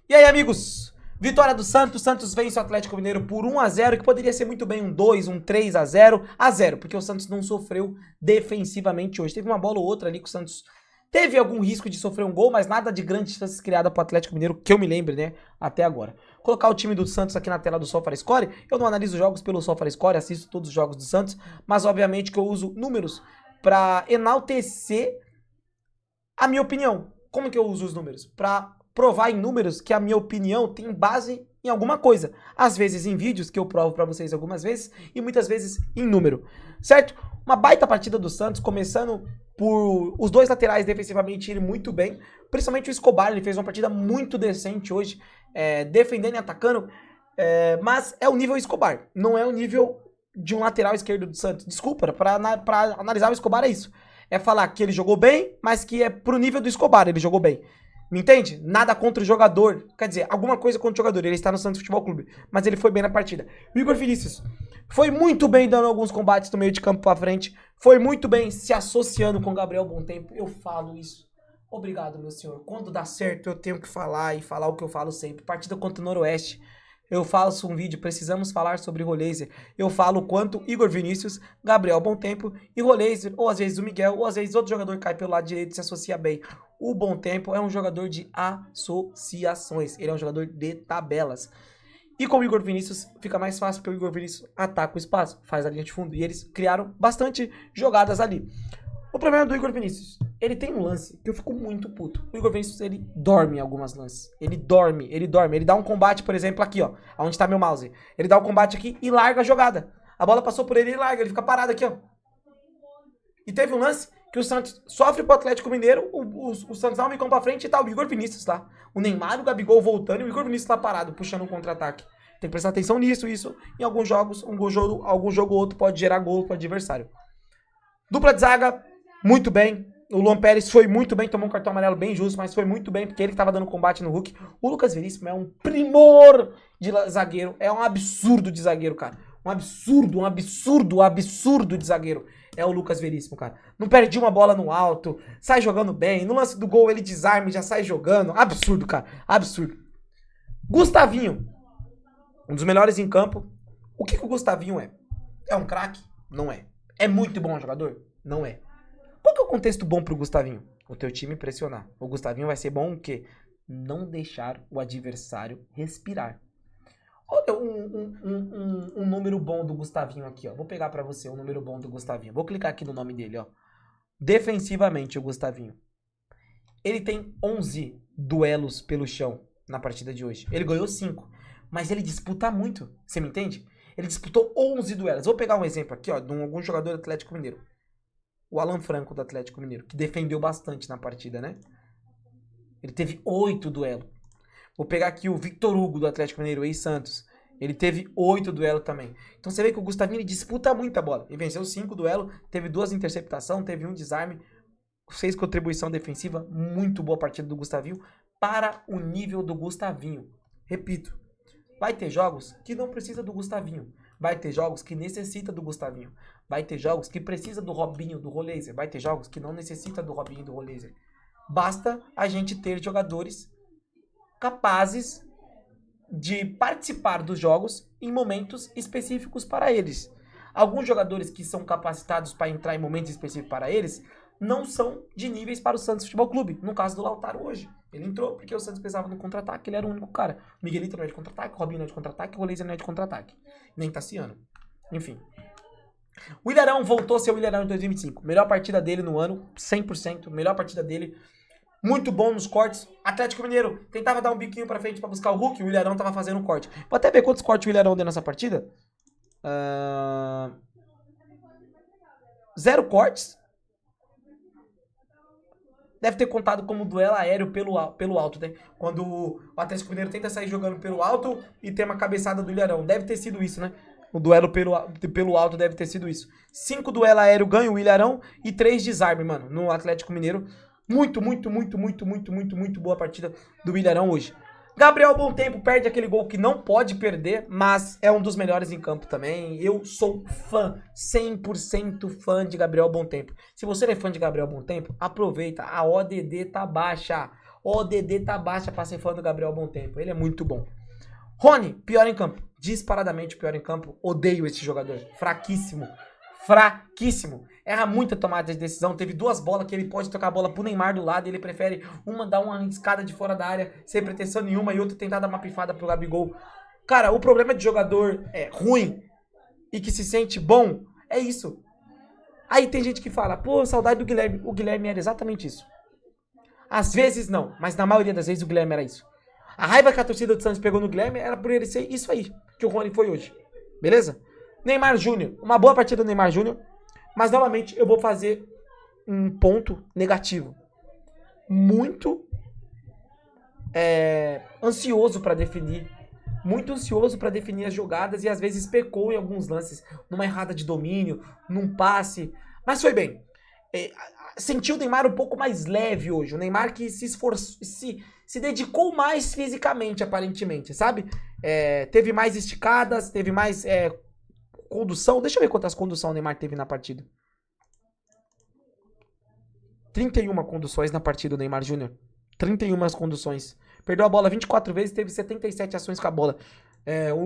E aí, amigos? Vitória do Santos. Santos vence o Atlético Mineiro por 1-0, que poderia ser muito bem um 2, um 3-0, porque o Santos não sofreu defensivamente hoje. Teve uma bola ou outra ali que o Santos teve algum risco de sofrer um gol, mas nada de grandes chances criadas pro Atlético Mineiro, que eu me lembre, né, até agora. Colocar o time do Santos aqui na tela do SofaScore. Eu não analiso jogos pelo SofaScore, assisto todos os jogos do Santos, mas obviamente que eu uso números pra enaltecer a minha opinião. Como que eu uso os números? Pra provar em números que a minha opinião tem base em alguma coisa. Às vezes em vídeos, que eu provo pra vocês algumas vezes, e muitas vezes em número, certo? Uma baita partida do Santos, começando por os dois laterais defensivamente irem muito bem, principalmente o Escobar, ele fez uma partida muito decente hoje, defendendo e atacando, mas é o nível Escobar, não é o nível de um lateral esquerdo do Santos. Desculpa, pra analisar o Escobar é isso. É falar que ele jogou bem, mas que é pro nível do Escobar, ele jogou bem. Me entende? Nada contra o jogador. Quer dizer, alguma coisa contra o jogador. Ele está no Santos Futebol Clube. Mas ele foi bem na partida. O Igor Vinícius foi muito bem dando alguns combates do meio de campo pra frente. Foi muito bem se associando com o Gabriel Bontempo. Eu falo isso. Obrigado, meu senhor. Quando dá certo, eu tenho que falar e falar o que eu falo sempre. Partida contra o Noroeste. Eu faço um vídeo, precisamos falar sobre Roleiser. Eu falo o quanto Igor Vinícius, Gabriel Bontempo e Roleiser, ou às vezes o Miguel, ou às vezes outro jogador cai pelo lado direito e se associa bem. O Bontempo é um jogador de associações, ele é um jogador de tabelas. E com o Igor Vinícius fica mais fácil, porque o Igor Vinícius ataca o espaço, faz a linha de fundo, e eles criaram bastante jogadas ali. O problema do Igor Vinícius, ele tem um lance que eu fico muito puto. O Igor Vinícius, ele dorme em algumas lances. Ele dorme. Ele dá um combate, por exemplo, aqui, ó. Onde tá meu mouse. Ele dá um combate aqui e larga a jogada. A bola passou por ele e larga. Ele fica parado aqui, ó. E teve um lance que o Santos sofre pro Atlético Mineiro. O Santos dá um micão pra frente e tá o Igor Vinícius lá. O Neymar, o Gabigol voltando e o Igor Vinícius lá parado, puxando um contra-ataque. Tem que prestar atenção nisso. Em alguns jogos, algum jogo ou outro pode gerar gol pro adversário. Dupla de zaga. Muito bem, o Luan Pérez foi muito bem, tomou um cartão amarelo bem justo, mas foi muito bem, porque ele que tava dando combate no Hulk. O Lucas Veríssimo é um primor de zagueiro, é um absurdo de zagueiro, cara. Um absurdo de zagueiro. É o Lucas Veríssimo, cara. Não perde uma bola no alto, sai jogando bem, no lance do gol ele desarma e já sai jogando. Absurdo, cara, absurdo. Gustavinho, um dos melhores em campo. O que o Gustavinho é? É um craque? Não é. É muito bom jogador? Não é. Qual que é o contexto bom pro Gustavinho? O teu time pressionar. O Gustavinho vai ser bom o quê? Não deixar o adversário respirar. Olha um número bom do Gustavinho aqui, ó. Vou pegar pra você um número bom do Gustavinho. Vou clicar aqui no nome dele, ó. Defensivamente, o Gustavinho. Ele tem 11 duelos pelo chão na partida de hoje. Ele ganhou 5. Mas ele disputa muito. Você me entende? Ele disputou 11 duelos. Vou pegar um exemplo aqui, ó, de algum jogador do Atlético Mineiro. O Alan Franco do Atlético Mineiro, que defendeu bastante na partida, né? Ele teve 8 duelos. Vou pegar aqui o Victor Hugo do Atlético Mineiro, ex-Santos. Ele teve 8 duelos também. Então você vê que o Gustavinho ele disputa muita bola. Ele venceu 5 duelos, teve 2 interceptações, teve 1 desarme, 6 contribuição defensiva. Muito boa partida do Gustavinho para o nível do Gustavinho. Repito, vai ter jogos que não precisa do Gustavinho. Vai ter jogos que necessita do Gustavinho. Vai ter jogos que precisa do Robinho, do Roleiser. Vai ter jogos que não necessita do Robinho e do Roleiser. Basta a gente ter jogadores capazes de participar dos jogos em momentos específicos para eles. Alguns jogadores que são capacitados para entrar em momentos específicos para eles não são de níveis para o Santos Futebol Clube. No caso do Lautaro hoje. Ele entrou porque o Santos precisava no contra-ataque, ele era o único cara. O Miguelito não é de contra-ataque, o Robinho não é de contra-ataque, o Roleiser não é de contra-ataque. Nem Tassiano. Enfim. O Ilharão voltou a ser o Ilharão em 2025. Melhor partida dele no ano, 100%. Melhor partida dele. Muito bom nos cortes. Atlético Mineiro tentava dar um biquinho pra frente pra buscar o Hulk. O Ilharão tava fazendo um corte. Vou até ver quantos cortes o Ilharão deu nessa partida. 0 cortes. Deve ter contado como duelo aéreo pelo alto, né? Quando o Atlético Mineiro tenta sair jogando pelo alto e tem uma cabeçada do Ilharão. Deve ter sido isso, né? O duelo pelo alto deve ter sido isso. 5 duelo aéreo ganha o Ilharão e 3 desarme, mano, no Atlético Mineiro. Muito boa partida do Ilharão hoje. Gabriel Bontempo perde aquele gol que não pode perder, mas é um dos melhores em campo também. Eu sou fã, 100% fã de Gabriel Bontempo. Se você é fã de Gabriel Bontempo, aproveita, a ODD tá baixa. O DD tá baixa pra ser fã do Gabriel há bom tempo. Ele é muito bom. Rony, pior em campo. Disparadamente pior em campo. Odeio esse jogador. Fraquíssimo. Fraquíssimo. Erra muita tomada de decisão. Teve 2 bolas que ele pode tocar a bola pro Neymar do lado e ele prefere uma dar uma arriscada de fora da área sem pretensão nenhuma e outra tentar dar uma pifada pro Gabigol. Cara, o problema de jogador ruim e que se sente bom é isso. Aí tem gente que fala, pô, saudade do Guilherme. O Guilherme era exatamente isso. Às vezes não, mas na maioria das vezes o Guilherme era isso. A raiva que a torcida do Santos pegou no Guilherme era por ele ser isso aí, que o Rony foi hoje. Beleza? Neymar Júnior. Uma boa partida do Neymar Júnior. Mas novamente eu vou fazer um ponto negativo. Muito ansioso para definir. Muito ansioso para definir as jogadas e às vezes pecou em alguns lances. Numa errada de domínio, num passe. Mas foi bem. Senti o Neymar um pouco mais leve hoje. O Neymar que se esforçou, se dedicou mais fisicamente, aparentemente, sabe? Teve mais esticadas, teve mais condução. Deixa eu ver quantas conduções o Neymar teve na partida. 31 conduções na partida do Neymar Júnior. 31 conduções. Perdeu a bola 24 vezes, teve 77 ações com a bola.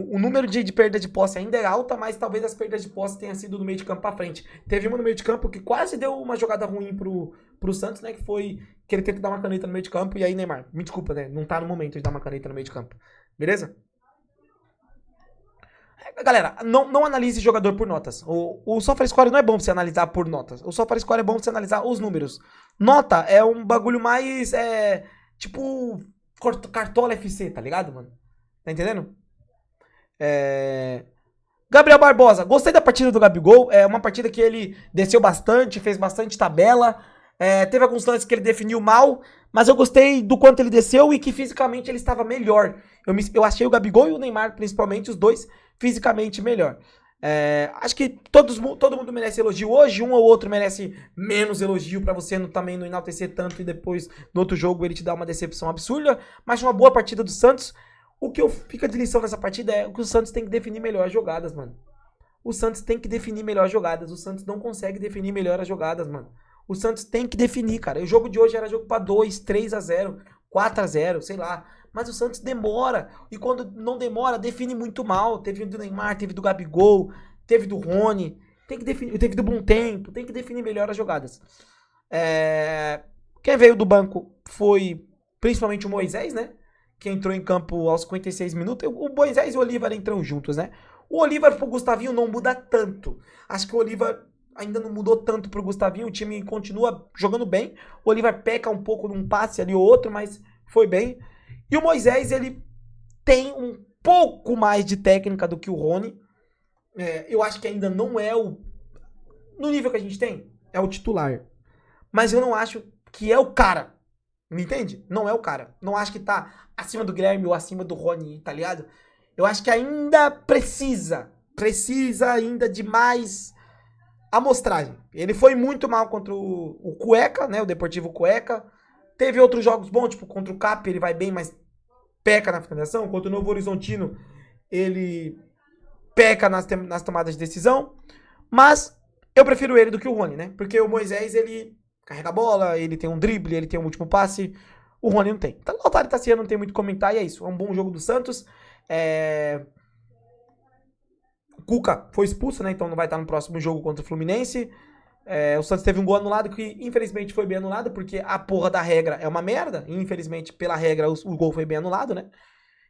O número de perda de posse ainda é alta, mas talvez as perdas de posse tenham sido do meio de campo pra frente. Teve uma no meio de campo que quase deu uma jogada ruim pro Santos, né? Que foi que ele tenta dar uma caneta no meio de campo. E aí, Neymar, me desculpa, né? Não tá no momento de dar uma caneta no meio de campo. Beleza? Galera, não analise jogador por notas. O SofaScore não é bom pra você analisar por notas. O SofaScore é bom pra você analisar os números. Nota é um bagulho mais, tipo, Cartola FC, tá ligado, mano? Tá entendendo? Gabriel Barbosa, gostei da partida do Gabigol. É uma partida que ele desceu bastante, fez bastante tabela. Teve alguns lances que ele definiu mal, mas eu gostei do quanto ele desceu e que fisicamente ele estava melhor. Eu achei o Gabigol e o Neymar, principalmente, os dois, fisicamente melhor. Acho que todo mundo merece elogio hoje, um ou outro merece menos elogio pra você também não enaltecer tanto e depois no outro jogo ele te dá uma decepção absurda, mas uma boa partida do Santos. O que fica de lição nessa partida é que o Santos tem que definir melhor as jogadas, mano. O Santos tem que definir melhor as jogadas, o Santos não consegue definir melhor as jogadas, mano. O Santos tem que definir, cara. O jogo de hoje era jogo pra 2, 3-0, 4-0, sei lá. Mas o Santos demora. E quando não demora, define muito mal. Teve do Neymar, teve do Gabigol, teve do Rony. Tem que definir, teve do Bom Tempo. Tem que definir melhor as jogadas. Quem veio do banco foi principalmente o Moisés, né? Que entrou em campo aos 56 minutos. O Moisés e o Oliva entram juntos, né? O Oliva pro Gustavinho não muda tanto. Acho que o Oliva ainda não mudou tanto pro Gustavinho. O time continua jogando bem. O Oliva peca um pouco num passe ali ou outro, mas foi bem. E o Moisés, ele tem um pouco mais de técnica do que o Rony. Eu acho que ainda não é no nível que a gente tem, é o titular. Mas eu não acho que é o cara. Me entende? Não é o cara. Não acho que tá acima do Guilherme ou acima do Rony, tá ligado? Eu acho que ainda precisa ainda de mais amostragem. Ele foi muito mal contra o Cueca, né? O Deportivo Cueca. Teve outros jogos bons, tipo contra o Cap, ele vai bem, mas peca na finalização. Contra o Novo Horizontino, ele peca nas tomadas de decisão. Mas eu prefiro ele do que o Rony, né? Porque o Moisés, ele carrega a bola, ele tem um drible, ele tem um último passe. O Rony não tem. Então, o Lautaro Tassiano não tem muito comentário, e é isso. É um bom jogo do Santos. O Cuca foi expulso, né? Então não vai estar no próximo jogo contra o Fluminense. O Santos teve um gol anulado que infelizmente foi bem anulado, porque a porra da regra é uma merda. E infelizmente, pela regra, o gol foi bem anulado, né?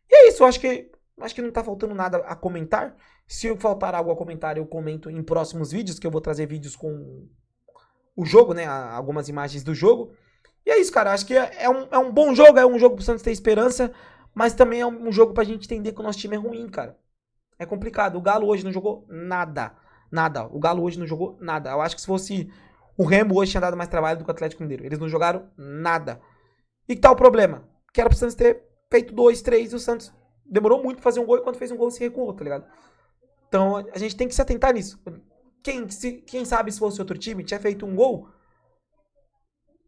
E é isso, acho que não tá faltando nada a comentar. Se faltar algo a comentar, eu comento em próximos vídeos, que eu vou trazer vídeos com o jogo, né? Algumas imagens do jogo. E é isso, cara. Acho que é um bom jogo, é um jogo pro Santos ter esperança, mas também é um jogo pra gente entender que o nosso time é ruim, cara. É complicado. O Galo hoje não jogou nada. Nada. O Galo hoje não jogou nada. Eu acho que se fosse o Remo hoje tinha dado mais trabalho do que o Atlético Mineiro. Eles não jogaram nada. E que tá o problema? Que era pro Santos ter feito 2, 3 e o Santos demorou muito pra fazer um gol e quando fez um gol se recuou, tá ligado? Então a gente tem que se atentar nisso. Quem sabe se fosse outro time, tinha feito um gol.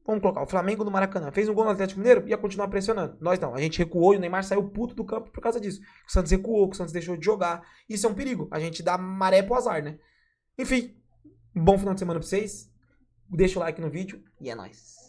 Vamos colocar o Flamengo no Maracanã. Fez um gol no Atlético Mineiro, ia continuar pressionando. Nós não. A gente recuou e o Neymar saiu puto do campo por causa disso. O Santos recuou, o Santos deixou de jogar. Isso é um perigo. A gente dá maré pro azar, né? Enfim, um bom final de semana pra vocês. Deixa o like no vídeo e é nóis.